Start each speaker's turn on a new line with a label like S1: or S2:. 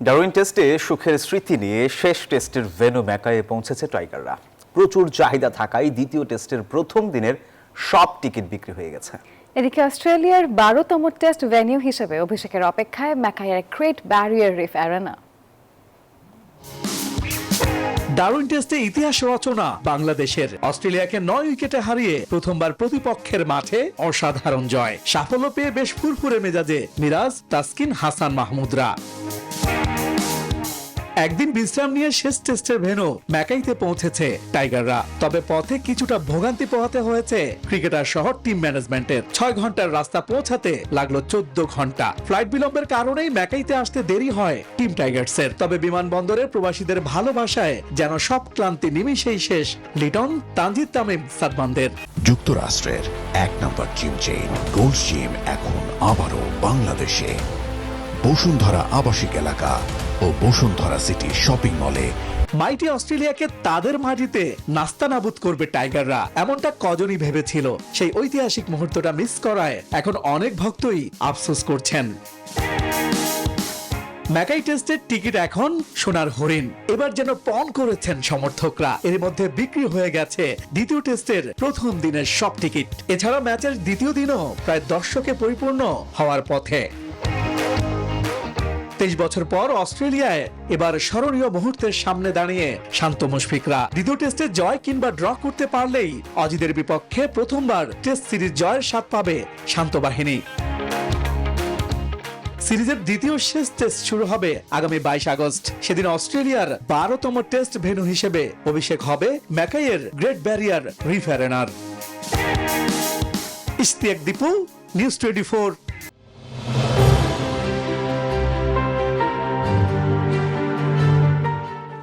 S1: Darwin টেস্টে সুখের স্মৃতি নিয়ে শেষ টেস্টের ভেন্যু ম্যাকাইয়ে পৌঁছেছে টাইগাররা। প্রচুর চাহিদা থাকায় দ্বিতীয় টেস্টের প্রথম দিনের সব টিকিট বিক্রি হয়ে গেছে।
S2: এদিকে অস্ট্রেলিয়ার 12তম টেস্ট ভেন্যু হিসেবে অভিষেকের অপেক্ষায় ম্যাকাইয়ের great barrier reef arena.
S3: Darwin টেস্টে ইতিহাস রচনা বাংলাদেশের। অস্ট্রেলিয়াকে 9 উইকেটে হারিয়ে প্রথমবার প্রতিপক্ষের মাঠে অসাধারণ জয়। সাফল্য পেয়ে বেশ ফুরফুরে মেজাজে মিরাজ, তাসকিন, হাসান মাহমুদরা। একদিন বিশ্রাম নিয়ে শেষ টেস্টের ভেন্যু ম্যাকাইতে পৌঁছেছে টাইগাররা। তবে পথে কিছুটা ভোগান্তি পোহাতে হয়েছে ক্রিকেটার সহ টিম ম্যানেজমেন্টের। 6 ঘন্টার রাস্তা পৌঁছাতে লাগলো 14 ঘন্টা। ফ্লাইট বিলম্বের কারণেই ম্যাকাইতে আসতে দেরি হয় টিম টাইগার্সের। তবে বিমানবন্দরে প্রবাসীদের ভালোবাসায় যেন সব ক্লান্তি নিমিষেই শেষ লিটন, তানজিদ তামিম, সাদমানদের।
S4: যুক্তরাষ্ট্রের 1 নম্বর জিম চেইন গোল্ডস জিম এখন আবারও বাংলাদেশে। বসুন্ধরা আবাসিক এলাকা ও বসুন্ধরা সিটি শপিং মলে।
S3: মাইটি অস্ট্রেলিয়াকে তাদের মাটিতে নাস্তানাবুদ করবে টাইগাররা, এমনটা কজনই ভেবেছিল। সেই ঐতিহাসিক মুহূর্তটা মিস করায় এখন অনেক ভক্তই আফসোস করছেন। ম্যাকাই টেস্টের টিকিট এখন সোনার হরিণ। এবার যেন পণ করেছেন সমর্থকরা। এর মধ্যে বিক্রি হয়ে গেছে দ্বিতীয় টেস্টের প্রথম দিনের সব টিকিট। এছাড়া ম্যাচের দ্বিতীয় দিনও প্রায় দর্শকে পরিপূর্ণ হওয়ার পথে। 23 বছর পর অস্ট্রেলিয়ায় এবার স্মরণীয় মুহূর্তের সামনে দাঁড়িয়ে শান্ত মুশফিকরা। দ্বিতীয় টেস্টে জয় কিংবা ড্র করতে পারলেই অজিদের বিপক্ষে প্রথমবার টেস্ট সিরিজ জয়ের স্বাদ পাবে শান্ত বাহিনী। সিরিজের দ্বিতীয় শেষ টেস্ট শুরু হবে আগামী 22 আগস্ট। সেদিন অস্ট্রেলিয়ার 12তম টেস্ট ভেন্যু হিসেবে অভিষেক হবে ম্যাকাইয়ের গ্রেট ব্যারিয়ার রিফ অ্যারেনার। ইশতিয়াক দীপু, নিউজ 24।